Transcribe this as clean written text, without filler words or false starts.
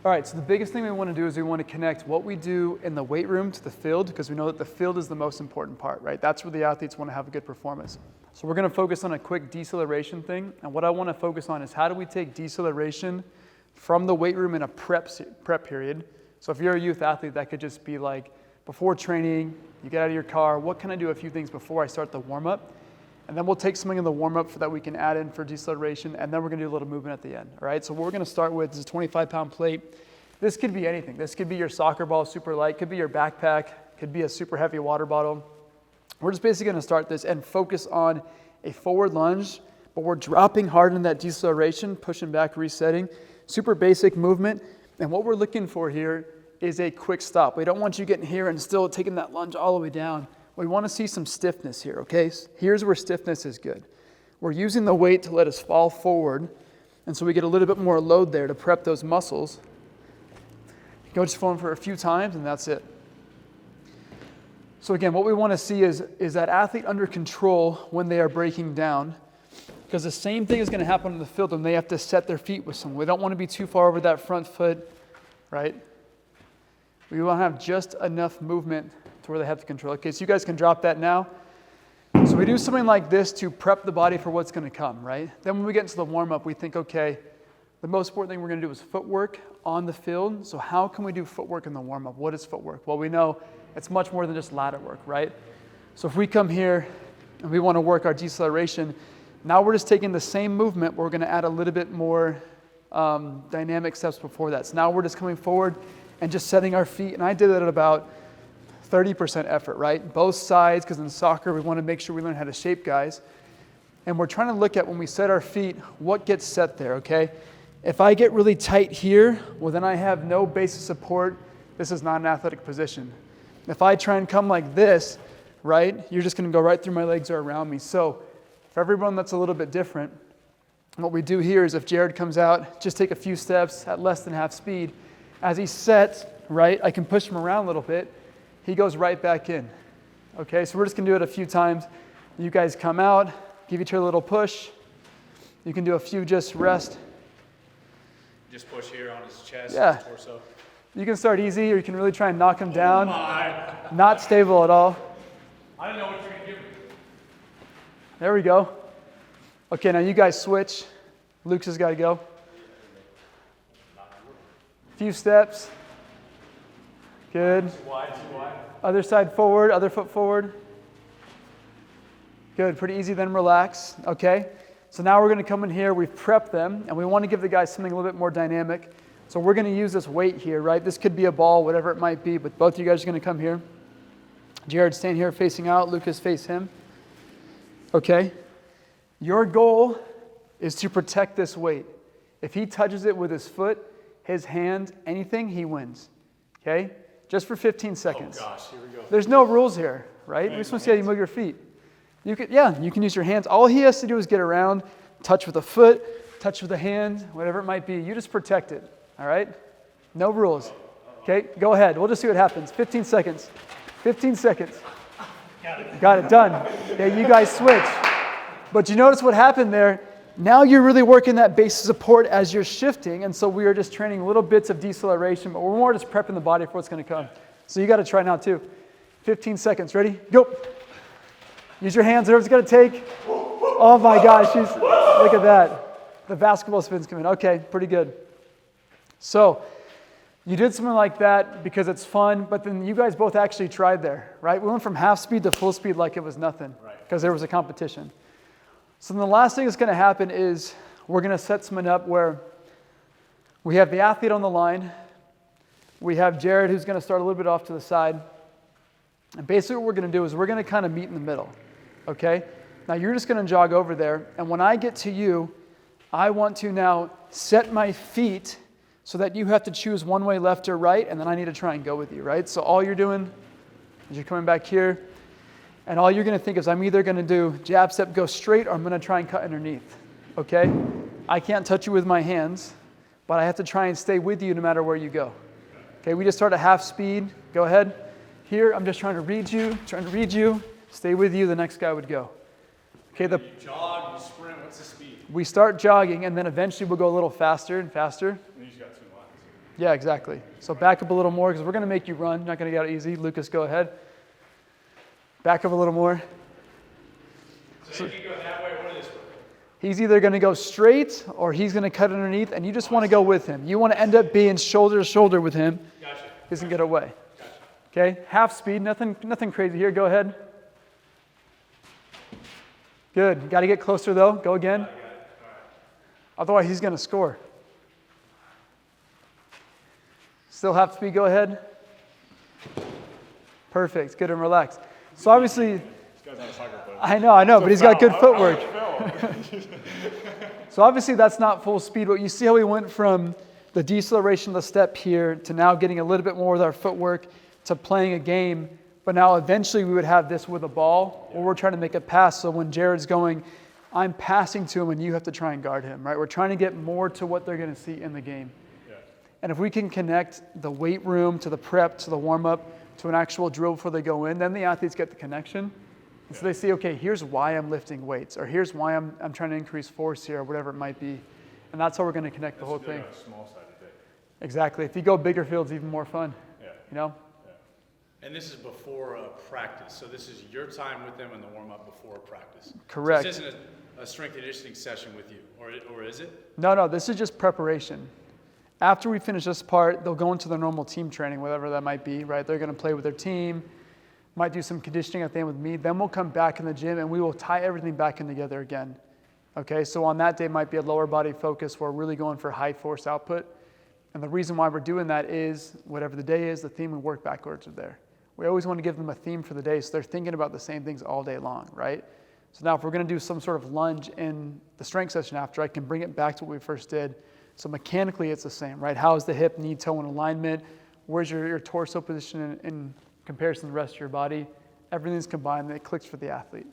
All right, so the biggest thing we want to do is we want to connect what we do in the weight room to the field, because we know that the field is the most important part, right? That's where the athletes want to have a good performance. So we're going to focus on a quick deceleration thing. And what I want to focus on is how do we take deceleration from the weight room in a prep period. So if you're a youth athlete, that could just be like before training, you get out of your car, what can I do a few things before I start the warm-up? And then we'll take something in the warm-up that we can add in for deceleration, and then we're going to do a little movement at the end. All right, so what we're going to start with is a 25-pound plate. This could be anything. This could be your soccer ball, super light, could be your backpack, could be a super heavy water bottle. We're just basically going to start this and focus on a forward lunge, but we're dropping hard in that deceleration, pushing back, resetting. Super basic movement, and what we're looking for here is a quick stop. We don't want you getting here and still taking that lunge all the way down. We want to see some stiffness here, okay? Here's where stiffness is good. We're using the weight to let us fall forward, and so we get a little bit more load there to prep those muscles. Go just form for a few times, and that's it. So again, what we want to see is that athlete under control when they are breaking down, because the same thing is going to happen in the field when they have to set their feet with someone. We don't want to be too far over that front foot, right? We want to have just enough movement to where they have to control. Okay, so you guys can drop that now. So we do something like this to prep the body for what's going to come, right? Then when we get into the warm-up, we think, okay, the most important thing we're going to do is footwork on the field. So how can we do footwork in the warm-up? What is footwork? Well, we know it's much more than just ladder work, right? So if we come here and we want to work our deceleration, now we're just taking the same movement, but we're going to add a little bit more dynamic steps before that. So now we're just coming forward and just setting our feet. And I did it at about 30% effort, right? Both sides, because in soccer, we want to make sure we learn how to shape guys. And we're trying to look at when we set our feet, what gets set there, okay? If I get really tight here, well, then I have no base of support. This is not an athletic position. If I try and come like this, right, you're just going to go right through my legs or around me. So for everyone, that's a little bit different. And what we do here is if Jared comes out, just take a few steps at less than half speed. As he sets, right, I can push him around a little bit. He goes right back in. Okay, so we're just going to do it a few times. You guys come out, give each other a little push. You can do a few just rest. Just push here on his chest, yeah. His torso. You can start easy, or you can really try and knock him down. My. Not stable at all. I don't know what you're going to give me. There we go. Okay, now you guys switch. Luke's has got to go. Few steps. Good. Too wide. Other side forward, other foot forward. Good, pretty easy, then relax. Okay, so now we're going to come in here, we've prepped them, and we want to give the guys something a little bit more dynamic. So we're going to use this weight here, right? This could be a ball, whatever it might be, but both of you guys are going to come here. Jared, stand here facing out. Lucas, face him. Okay. Your goal is to protect this weight. If he touches it with his foot, his hand, anything, he wins. Okay? Just for 15 seconds. Oh gosh, here we go. There's no rules here, right? We just want to see how you move your feet. You can use your hands. All he has to do is get around, touch with a foot, touch with a hand, whatever it might be. You just protect it, all right? No rules. Okay, go ahead. We'll just see what happens. 15 seconds. 15 seconds. Got it, done. Okay, you guys switch. But you notice what happened there? Now you're really working that base of support as you're shifting, and so we are just training little bits of deceleration, but we're more just prepping the body for what's going to come. So you got to try now too. 15 seconds. Ready? Go. Use your hands, whatever it's going to take. Oh my gosh, look at that. The basketball spin's coming. Okay, pretty good. So you did something like that because it's fun, but then you guys both actually tried there, right? We went from half speed to full speed like it was nothing because there was a competition. So then the last thing that's going to happen is we're going to set someone up where we have the athlete on the line. We have Jared who's going to start a little bit off to the side. And basically what we're going to do is we're going to kind of meet in the middle, okay? Now you're just going to jog over there, and when I get to you, I want to now set my feet so that you have to choose one way, left or right, and then I need to try and go with you, right? So all you're doing is you're coming back here, and all you're going to think is I'm either going to do jab step, go straight, or I'm going to try and cut underneath, okay? I can't touch you with my hands, but I have to try and stay with you no matter where you go. Okay, we just start at half speed. Go ahead. Here, I'm just trying to read you, stay with you, the next guy would go. Okay, You jog, you sprint, what's the speed? we start jogging, and then eventually we'll go a little faster and faster. You just got 2 lines. Yeah, exactly. So back up a little more because we're going to make you run. Not going to get out easy. Lucas, go ahead. Back up a little more. So you can go that way or this way. He's either going to go straight or he's going to cut underneath, and you just want to go with him. You want to end up being shoulder to shoulder with him. Gotcha. He doesn't get away. Gotcha. Okay, half speed, nothing crazy here. Go ahead. Good. Got to get closer though. Go again. Otherwise, he's going to score. Still half speed. Go ahead. Perfect. Good and relaxed. So obviously, This guy's not a soccer player. I know, but he's got good footwork. Footwork. So obviously that's not full speed, but you see how we went from the deceleration of the step here to now getting a little bit more with our footwork to playing a game, but now eventually we would have this with a ball, or we're trying to make a pass, so when Jared's going, I'm passing to him and you have to try and guard him, right? We're trying to get more to what they're going to see in the game. Yeah. And if we can connect the weight room to the prep, to the warm-up, to an actual drill before they go in, then the athletes get the connection. And so they see, okay, here's why I'm lifting weights, or here's why I'm trying to increase force here, or whatever it might be. And that's how we're going to connect the whole thing. On a small side of it. Exactly. If you go bigger fields, even more fun. Yeah. You know? Yeah. And this is before a practice. So this is your time with them in the warm-up before a practice. Correct. So this isn't a strength and conditioning session with you, or is it? No, this is just preparation. After we finish this part, they'll go into their normal team training, whatever that might be, right? They're going to play with their team, might do some conditioning at the end with me. Then we'll come back in the gym and we will tie everything back in together again. Okay, so on that day might be a lower body focus. We're really going for high force output. And the reason why we're doing that is whatever the day is, the theme we work backwards are there. We always want to give them a theme for the day so they're thinking about the same things all day long, right? So now if we're going to do some sort of lunge in the strength session after, I can bring it back to what we first did. So mechanically it's the same, right? How is the hip, knee, toe in alignment? Where's your torso position in comparison to the rest of your body? Everything's combined and it clicks for the athlete.